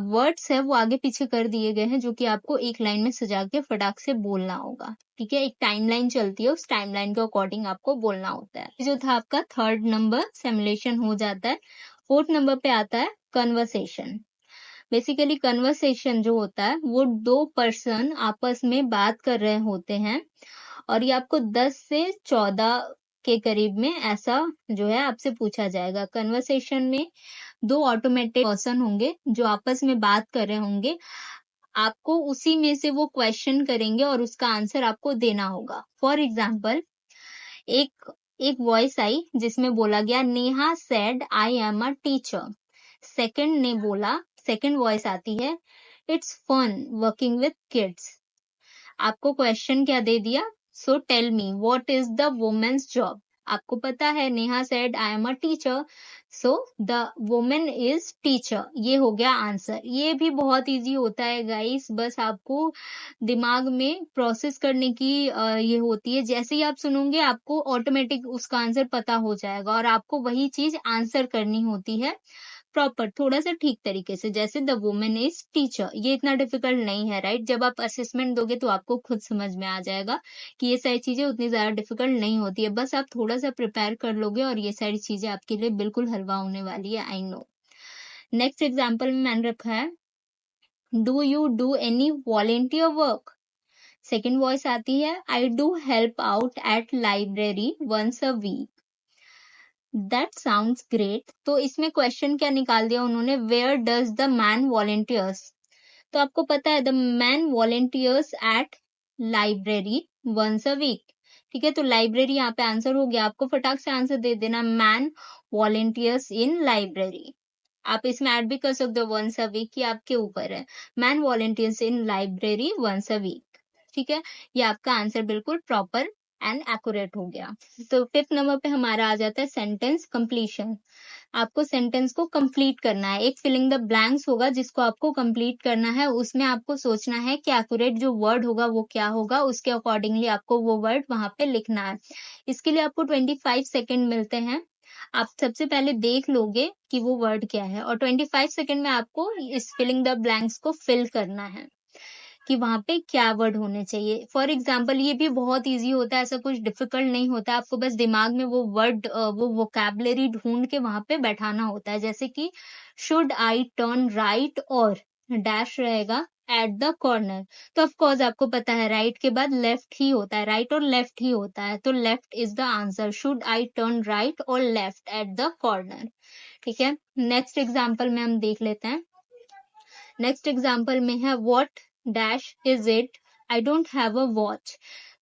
वर्ड्स है वो आगे पीछे कर दिए गए हैं, जो कि आपको एक लाइन में सजा के फटाक से बोलना होगा। ठीक है, एक टाइमलाइन चलती है, उस टाइमलाइन के अकॉर्डिंग आपको बोलना होता है। जो था आपका थर्ड नंबर सिमुलेशन हो जाता है। फोर्थ नंबर पे आता है कन्वर्सेशन। बेसिकली कन्वर्सेशन जो होता है वो 2 पर्सन आपस में बात कर रहे होते हैं और ये आपको 10 से 14 के करीब में ऐसा जो है आपसे पूछा जाएगा। कन्वर्सेशन में 2 ऑटोमेटेड पर्सन होंगे जो आपस में बात कर रहे होंगे। आपको उसी में से वो क्वेश्चन करेंगे और उसका आंसर आपको देना होगा। फॉर एग्जाम्पल एक एक वॉइस आई जिसमें बोला गया Neha said I am a teacher. Second ने बोला, सेकंड वॉइस आती है it's fun working with kids. आपको क्वेश्चन क्या दे दिया? So tell me what is the women's job. आपको पता है Neha said I am a teacher, so the women is teacher. ये हो गया आंसर। ये भी बहुत इजी होता है गाइस, बस आपको दिमाग में प्रोसेस करने की ये होती है। जैसे ही आप सुनोगे आपको ऑटोमेटिक उसका आंसर पता हो जाएगा और आपको वही चीज आंसर करनी होती है प्रॉपर, थोड़ा सा ठीक तरीके से। जैसे द वुमेन इज टीचर, ये इतना डिफिकल्ट नहीं है, राइट? जब आप असेसमेंट दोगे तो आपको खुद समझ में आ जाएगा कि ये सारी चीजें उतनी ज्यादा डिफिकल्ट नहीं होती है। बस आप थोड़ा सा प्रिपेयर कर लोगे और ये सारी चीजें आपके लिए बिल्कुल हलवा होने वाली है, आई नो। नेक्स्ट एग्जाम्पल में मैंने रखा है do you do any volunteer work. Second voice आती है I do help out at library once a week. That sounds great. तो इसमें क्वेश्चन क्या निकाल दिया उन्होंने, where does the man volunteers. तो आपको पता है the man volunteers at library once a week. ठीक है, तो लाइब्रेरी यहाँ पे आंसर हो गया। आपको फटाक से आंसर दे देना, मैन वॉलेंटियर्स इन लाइब्रेरी। आप इसमें ऐड भी कर सकते हो वंस अ वीक, ये आपके ऊपर है। Man volunteers in library once a week. ठीक है, ये आपका आंसर बिल्कुल प्रॉपर एंड एक्यूरेट हो गया। तो 5th नंबर पे हमारा आ जाता है सेंटेंस कंप्लीशन। आपको सेंटेंस को कंप्लीट करना है। एक फिलिंग द ब्लैंक्स होगा जिसको आपको कंप्लीट करना है। उसमें आपको सोचना है कि एक्यूरेट जो वर्ड होगा वो क्या होगा, उसके अकॉर्डिंगली आपको वो वर्ड वहां पे लिखना है। इसके लिए आपको 25 सेकेंड मिलते हैं। आप सबसे पहले देख लोगे कि वो वर्ड क्या है और 25 सेकेंड में आपको इस फिलिंग द ब्लैंक्स को फिल करना है कि वहां पे क्या वर्ड होने चाहिए। फॉर एग्जाम्पल ये भी बहुत इजी होता है, ऐसा कुछ डिफिकल्ट नहीं होता। आपको बस दिमाग में वो वर्ड वो वोकैबुलरी ढूंढ के वहां पे बैठाना होता है। जैसे कि शुड आई टर्न राइट और डैश रहेगा एट द कॉर्नर। तो ऑफकोर्स आपको पता है राइट के बाद लेफ्ट ही होता है, राइट और लेफ्ट ही होता है, तो left is the answer. Should I turn right और लेफ्ट एट द कॉर्नर। ठीक है, नेक्स्ट एग्जाम्पल में हम देख लेते हैं। नेक्स्ट एग्जाम्पल में है what dash is it, I don't have a watch.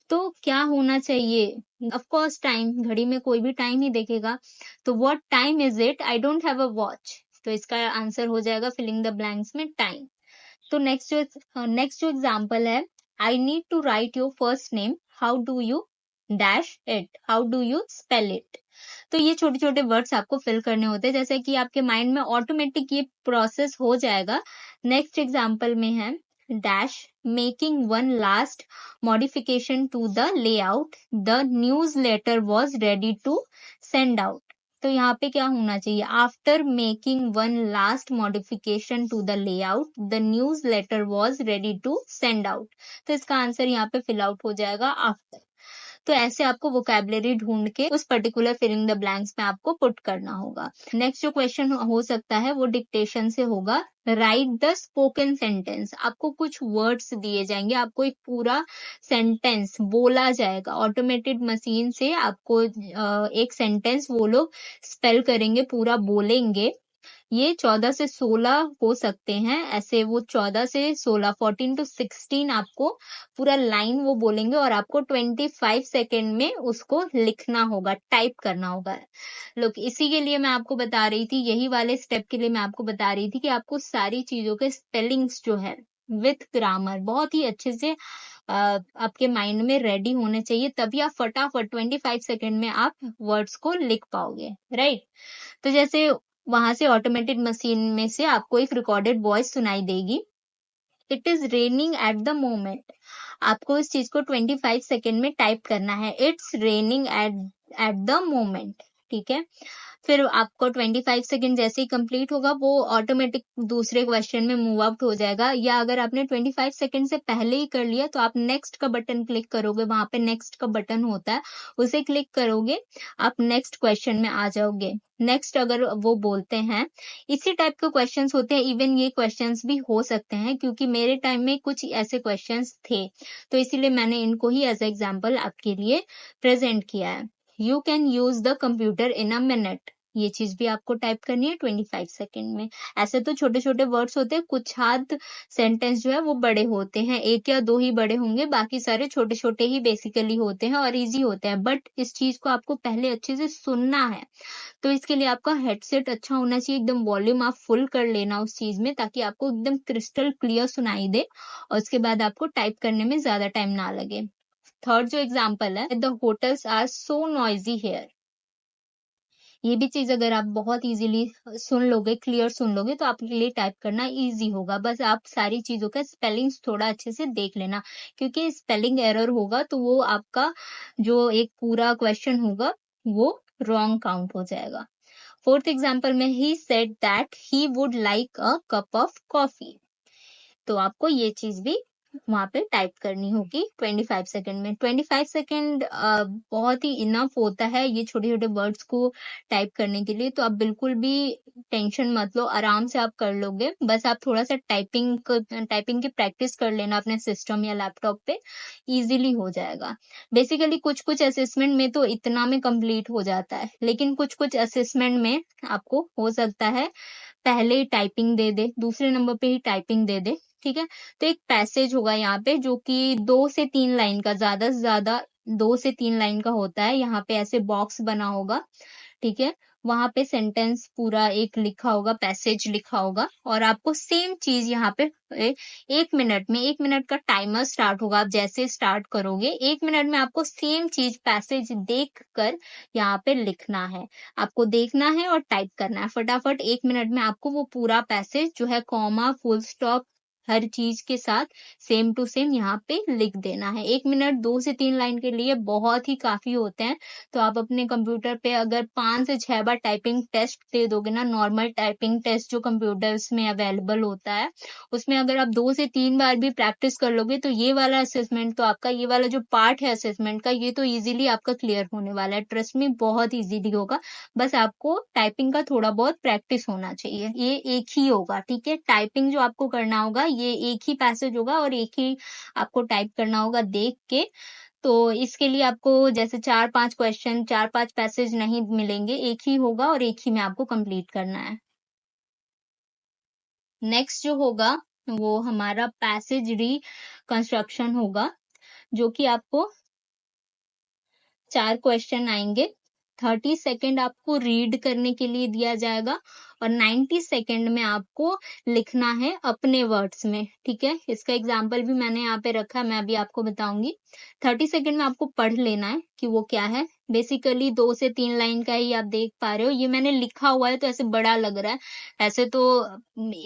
तो क्या होना चाहिए? ऑफ कोर्स टाइम, घड़ी में कोई भी टाइम ही देखेगा। तो what time is it, I don't have a watch. तो इसका आंसर हो जाएगा फिलिंग द ब्लैंक्स में टाइम। तो नेक्स्ट जो एग्जाम्पल है, I need to write your first name, how do you dash it, how do you spell it. तो ये छोटे छोटे वर्ड्स आपको फिल करने होते हैं, जैसे कि आपके माइंड में ऑटोमेटिक ये प्रोसेस हो जाएगा। नेक्स्ट एग्जाम्पल में है dash making one last modification to the layout, the newsletter was ready to send out. तो यहाँ पे क्या होना चाहिए, after making one last modification to the layout the newsletter was ready to send out. तो इसका answer यहाँ पे फिल आउट हो जाएगा आफ्टर। तो ऐसे आपको वोकैबुलरी ढूंढ के उस पर्टिकुलर फिलिंग द ब्लैंक्स में आपको पुट करना होगा। नेक्स्ट जो क्वेश्चन हो सकता है वो डिक्टेशन से होगा। Right the spoken sentence. आपको कुछ वर्ड्स दिए जाएंगे, आपको एक पूरा सेंटेंस बोला जाएगा। ऑटोमेटेड मशीन से आपको एक सेंटेंस वो लोग स्पेल करेंगे, पूरा बोलेंगे। ये 14 से 16 हो सकते हैं ऐसे, वो 14 से 16 14 to 16 आपको पूरा लाइन वो बोलेंगे और आपको 25 सेकेंड में उसको लिखना होगा, टाइप करना होगा। लोग इसी के लिए मैं आपको बता रही थी, यही वाले स्टेप के लिए मैं आपको बता रही थी कि आपको सारी चीजों के स्पेलिंग्स जो है विथ ग्रामर बहुत ही अच्छे से आपके माइंड में रेडी होने चाहिए, तभी आप फटाफट 25 सेकेंड में आप वर्ड्स को लिख पाओगे, राइट? तो जैसे वहां से ऑटोमेटेड मशीन में से आपको एक रिकॉर्डेड वॉइस सुनाई देगी, it is raining at the moment. आपको इस चीज को 25 सेकेंड में टाइप करना है, it's raining at the moment. ठीक है। फिर आपको 25 सेकंड जैसे ही कंप्लीट होगा वो ऑटोमेटिक दूसरे क्वेश्चन में मूव आउट हो जाएगा, या अगर आपने 25 सेकंड से पहले ही कर लिया तो आप नेक्स्ट का बटन क्लिक करोगे, वहां पे नेक्स्ट का बटन होता है, उसे क्लिक करोगे, आप नेक्स्ट क्वेश्चन में आ जाओगे। नेक्स्ट अगर वो बोलते हैं, इसी टाइप के क्वेश्चंस होते हैं, इवन ये क्वेश्चंस भी हो सकते हैं क्योंकि मेरे टाइम में कुछ ऐसे क्वेश्चंस थे, तो इसीलिए मैंने इनको ही एज एग्जाम्पल आपके लिए प्रेजेंट किया है। You can use the computer in a minute, ये चीज भी आपको टाइप करनी है 25 सेकंड में। ऐसे तो छोटे छोटे वर्ड्स होते हैं, कुछ आध सेंटेंस जो है वो बड़े होते हैं, एक या दो ही बड़े होंगे, बाकी सारे छोटे छोटे ही बेसिकली होते हैं और इजी होते हैं, बट इस चीज को आपको पहले अच्छे से सुनना है। तो इसके लिए आपका हेडसेट अच्छा होना चाहिए, एकदम वॉल्यूम आप फुल कर लेना उस चीज में, ताकि आपको एकदम क्रिस्टल क्लियर सुनाई दे और उसके बाद आपको टाइप करने में ज्यादा टाइम ना लगे। थर्ड जो एग्जाम्पल है, the hotels are so noisy here, ये भी चीज अगर आप बहुत इजीली सुन लोगे, क्लियर सुन लोगे, तो आपके लिए टाइप करना इजी होगा। बस आप सारी चीजों का स्पेलिंग्स थोड़ा अच्छे से देख लेना, क्योंकि स्पेलिंग एरर होगा तो वो आपका जो एक पूरा क्वेश्चन होगा वो रॉन्ग काउंट हो जाएगा। फोर्थ एग्जाम्पल में, he said that he would like a cup of coffee, तो आपको ये चीज भी वहां पे टाइप करनी होगी 25 सेकंड में। 25 सेकंड बहुत ही इनफ होता है ये छोटे छोटे वर्ड्स को टाइप करने के लिए, तो आप बिल्कुल भी टेंशन मत लो, आराम से आप कर लोगे। बस आप थोड़ा सा टाइपिंग की प्रैक्टिस कर लेना अपने सिस्टम या लैपटॉप पे, इजीली हो जाएगा। बेसिकली कुछ कुछ असेसमेंट में तो इतना में कंप्लीट हो जाता है, लेकिन कुछ कुछ असेसमेंट में आपको हो सकता है पहले ही टाइपिंग दे दे, दूसरे नंबर पे ही टाइपिंग दे दे, ठीक है। तो एक पैसेज होगा यहाँ पे जो कि 2 से 3 लाइन का, ज्यादा से ज्यादा 2 से 3 लाइन का होता है। यहाँ पे ऐसे बॉक्स बना होगा, ठीक है, वहां पे सेंटेंस पूरा एक लिखा होगा, पैसेज लिखा होगा, और आपको सेम चीज यहाँ पे 1 मिनट का टाइमर स्टार्ट होगा। आप जैसे स्टार्ट करोगे 1 मिनट में आपको सेम चीज पैसेज देख कर यहाँ पे लिखना है, आपको देखना है और टाइप करना है फटाफट। 1 मिनट में आपको वो पूरा पैसेज जो है कॉमा फुल स्टॉप हर चीज के साथ सेम टू सेम यहाँ पे लिख देना है। 1 मिनट 2 से 3 लाइन के लिए बहुत ही काफी होते हैं। तो आप अपने कंप्यूटर पे अगर 5 से 6 बार टाइपिंग टेस्ट दे दोगे ना, नॉर्मल टाइपिंग टेस्ट जो कंप्यूटर्स में अवेलेबल होता है, उसमें अगर आप 2 से 3 बार भी प्रैक्टिस कर लोगे तो ये वाला असेसमेंट, तो आपका ये वाला जो पार्ट है असेसमेंट का, ये तो इजीली आपका क्लियर होने वाला है। ट्रस्ट में बहुत इजीली होगा, बस आपको टाइपिंग का थोड़ा बहुत प्रैक्टिस होना चाहिए। ये एक ही होगा, ठीक है, टाइपिंग जो आपको करना होगा ये एक ही पैसेज होगा और एक ही आपको टाइप करना होगा देख के। तो इसके लिए आपको जैसे 4-5 क्वेश्चन, 4-5 पैसेज नहीं मिलेंगे, एक ही होगा और एक ही में आपको कंप्लीट करना है। नेक्स्ट जो होगा वो हमारा पैसेज रिकंस्ट्रक्शन होगा, जो कि आपको 4 क्वेश्चन आएंगे। 30 सेकेंड आपको रीड करने के लिए दिया जाएगा और 90 सेकेंड में आपको लिखना है अपने वर्ड्स में, ठीक है। इसका एग्जाम्पल भी मैंने यहाँ पे रखा है, मैं अभी आपको बताऊंगी। 30 सेकेंड में आपको पढ़ लेना है कि वो क्या है। बेसिकली 2 से 3 लाइन का ही आप देख पा रहे हो, ये मैंने लिखा हुआ है तो ऐसे बड़ा लग रहा है, ऐसे तो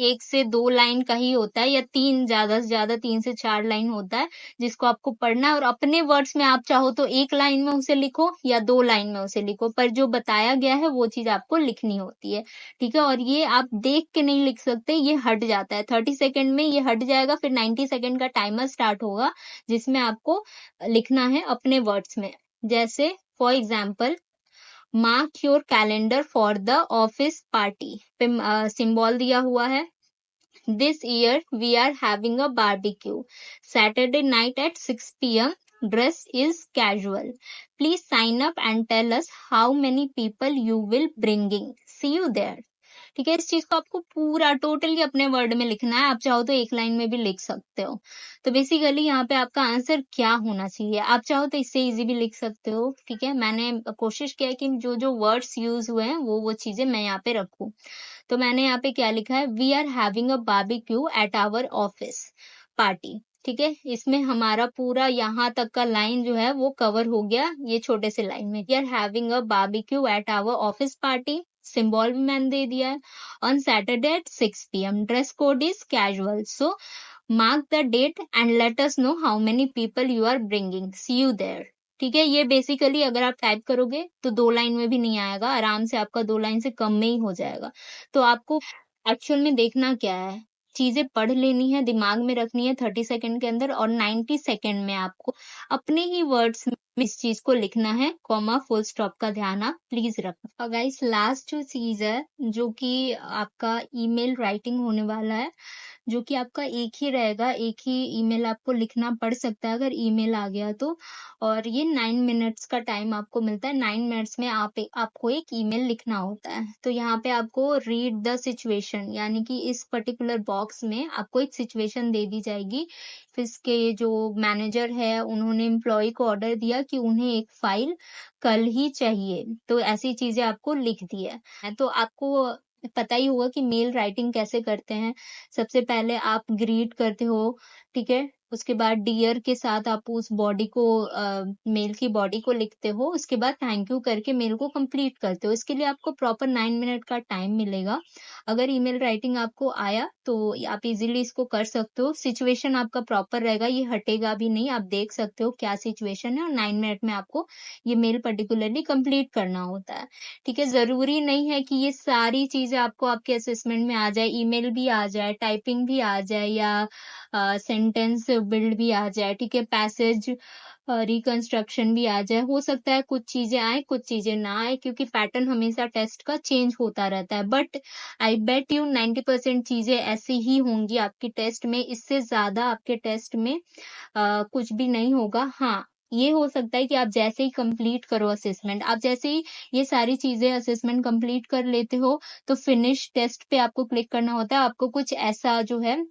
1 से 2 लाइन का ही होता है, या 3, ज्यादा से ज्यादा 3 से 4 लाइन होता है, जिसको आपको पढ़ना है। और अपने वर्ड्स में आप चाहो तो 1 लाइन में उसे लिखो या 2 लाइन में उसे लिखो, पर जो बताया गया है वो चीज आपको लिखनी होती है, ठीक है। और ये आप देख के नहीं लिख सकते, ये हट जाता है 30 सेकेंड में, ये हट जाएगा। फिर 90 सेकेंड का टाइमर स्टार्ट होगा जिसमें आपको लिखना है अपने वर्ड्स में। जैसे for example, mark your calendar for the office party पे सिंबल दिया हुआ है। This year we are having a barbecue. Saturday night at 6 p.m. Dress is casual. Please sign up and tell us how many people you will bringing. See you there. ठीक है, इस चीज को आपको पूरा टोटली अपने वर्ड में लिखना है। आप चाहो तो 1 लाइन में भी लिख सकते हो। तो बेसिकली यहाँ पे आपका आंसर क्या होना चाहिए, आप चाहो तो इससे इजी भी लिख सकते हो, ठीक है। मैंने कोशिश किया कि जो जो वर्ड्स यूज हुए हैं वो चीजें मैं यहाँ पे रखूं। तो मैंने यहाँ पे क्या लिखा है, we are having a barbecue at our office party, ठीक है। इसमें हमारा पूरा यहाँ तक का लाइन जो है वो कवर हो गया ये छोटे से लाइन में। We are having a barbecue at our office party, symbol भी मैंने दे दिया है। On Saturday at 6 p.m. Dress code is casual, so mark the date and let us know how many people you are bringing, see you there. ठीक है, ये basically अगर आप टाइप करोगे तो 2 लाइन में भी नहीं आएगा, आराम से आपका 2 लाइन से कम में ही हो जाएगा। तो आपको एक्चुअल में देखना क्या है, चीज़ें पढ़ लेनी है, दिमाग में रखनी है 30 सेकंड के अंदर और 90 सेकंड में आपको अपने ही वर्ड्स में इस चीज़ को लिखना है, कॉमा, फुल स्टॉप का ध्यान आप प्लीज़ रखना। और गाइस लास्ट जो चीज़ है, जो कि आपका ईमेल राइटिंग होने वाला है, जो कि आपका एक ही रहेगा, एक ही ईमेल आपको लिखना पड़ सकता है अगर ईमेल आ गया तो। और ये 9 मिनट्स का टाइम आपको मिलता है, 9 मिनट्स में आपको एक ईमेल लिखना होता है। तो यहाँ पे आपको रीड द सिचुएशन, यानी कि इस पर्टिकुलर बॉक्स में आपको एक सिचुएशन दे दी जाएगी। फिर इसके जो मैनेजर है उन्होंने एम्प्लॉयी को ऑर्डर दिया कि उन्हें एक फाइल कल ही चाहिए, तो ऐसी चीज़ें आपको लिख दी है। तो आपको पता ही होगा कि मेल राइटिंग कैसे करते हैं। सबसे पहले आप ग्रीट करते हो, ठीक है? उसके बाद डियर के साथ आप उस बॉडी को मेल की बॉडी को लिखते हो, उसके बाद थैंक यू करके मेल को कंप्लीट करते हो। इसके लिए आपको प्रॉपर 9 मिनट का टाइम मिलेगा। अगर ईमेल राइटिंग आपको आया तो आप इज़िली इसको कर सकते हो। सिचुएशन आपका प्रॉपर रहेगा, ये हटेगा भी नहीं, आप देख सकते हो क्या सिचुएशन है और 9 मिनट में आपको ये मेल पर्टिकुलरली कंप्लीट करना होता है। ठीक है, ज़रूरी नहीं है कि ये सारी चीज़ें आपको आपके असेसमेंट में आ जाए, ईमेल भी आ जाए, टाइपिंग भी आ जाए या सेंटेंस बिल्ड भी आ जाए, ठीक है? पैसेज रिकंस्ट्रक्शन भी आ जाए। हो सकता है कुछ चीज़ें आएँ, कुछ चीज़ें ना आएँ क्योंकि पैटर्न हमेशा टेस्ट का चेंज होता रहता है। बट आई बेट यू 90% चीज़ें ऐसी ही होंगी आपके टेस्ट में, इससे ज़्यादा आपके टेस्ट में कुछ भी नहीं होगा। हाँ, ये हो सकता है कि आप जैसे ही कंप्लीट करो असेसमेंट, आप जैसे ही ये सारी चीज़ें असेसमेंट कंप्लीट कर लेते हो, तो फिनिश टेस्ट पे आपको क्लिक करना होता है। आपको कुछ ऐसा जो है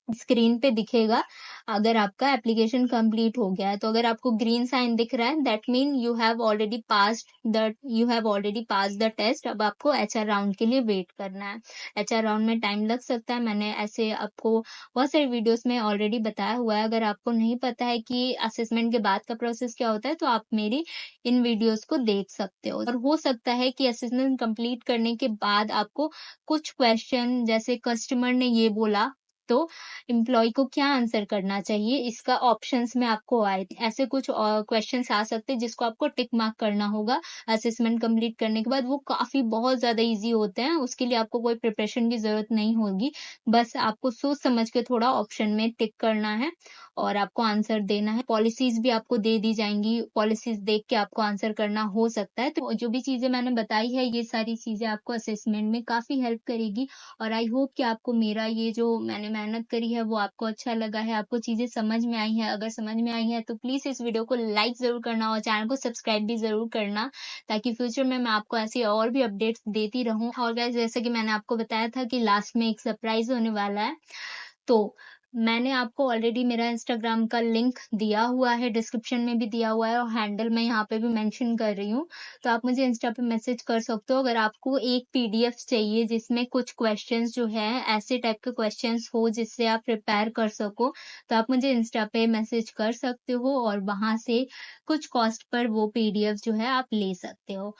स्क्रीन पे दिखेगा, अगर आपका एप्लीकेशन कंप्लीट हो गया है। तो अगर आपको ग्रीन साइन दिख रहा है that mean you have already passed the test. अब आपको एचआर राउंड के लिए वेट करना है। एचआर राउंड में टाइम लग सकता है, मैंने ऐसे आपको बहुत सारी वीडियोस में ऑलरेडी बताया हुआ है। अगर आपको नहीं पता है कि असेसमेंट के बाद का प्रोसेस क्या होता है तो आप मेरी इन वीडियोस को देख सकते हो। और हो सकता है कि असेसमेंट कंप्लीट करने के बाद आपको कुछ क्वेश्चन, जैसे कस्टमर ने ये बोला तो एम्प्लॉयी को क्या आंसर करना चाहिए, इसका ऑप्शंस में आपको आए। ऐसे कुछ क्वेश्चंस आ सकते हैं जिसको आपको टिक मार्क करना होगा असेसमेंट कंप्लीट करने के बाद। वो काफ़ी बहुत ज़्यादा ईज़ी होते हैं, उसके लिए आपको कोई प्रिपरेशन की ज़रूरत नहीं होगी। बस आपको सोच समझ के थोड़ा ऑप्शन में टिक करना है और आपको आंसर देना है। पॉलिसीज़ भी आपको दे दी जाएँगी, पॉलिसीज़ देख के आपको आंसर करना हो सकता है। तो जो भी चीज़ें मैंने बताई है, ये सारी चीज़ें आपको असेसमेंट में काफ़ी हेल्प करेगी। और आई होप कि आपको मेरा ये जो मैंने मेहनत करी है वो आपको अच्छा लगा है, आपको चीज़ें समझ में आई हैं। अगर समझ में आई हैं तो प्लीज़ इस वीडियो को लाइक ज़रूर करना और चैनल को सब्सक्राइब भी ज़रूर करना, ताकि फ्यूचर में मैं आपको ऐसी और भी अपडेट्स देती रहूँ। और गाइस जैसे कि मैंने आपको बताया था कि लास्ट में एक सरप्राइज़ होने वाला है। तो मैंने आपको ऑलरेडी मेरा इंस्टाग्राम का लिंक दिया हुआ है, डिस्क्रिप्शन में भी दिया हुआ है और हैंडल मैं यहाँ पे भी मेंशन कर रही हूँ। तो आप मुझे इंस्टा पे मैसेज कर सकते हो अगर आपको एक पीडीएफ चाहिए जिसमें कुछ क्वेश्चंस जो हैं ऐसे टाइप के क्वेश्चंस हो जिससे आप प्रिपेयर कर सको, तो आप मुझे इंस्टा पे मैसेज कर सकते हो और वहाँ से कुछ कॉस्ट पर वो पीडीएफ जो है आप ले सकते हो।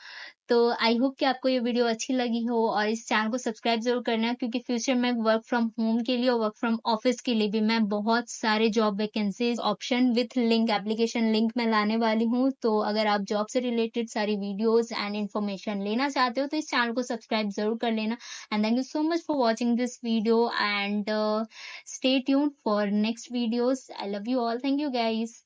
तो आई होप कि आपको ये वीडियो अच्छी लगी हो और इस चैनल को सब्सक्राइब ज़रूर करना, क्योंकि फ्यूचर में वर्क फ्रॉम होम के लिए और वर्क फ्रॉम ऑफिस के लिए भी मैं बहुत सारे job vacancies option with link, application link मैं लाने वाली हूँ। तो अगर आप जॉब से रिलेटेड सारी वीडियोस एंड इन्फॉर्मेशन लेना चाहते हो तो इस चैनल को सब्सक्राइब ज़रूर कर लेना। And thank you so much for watching this video and stay tuned for next videos. I love you all, thank you guys.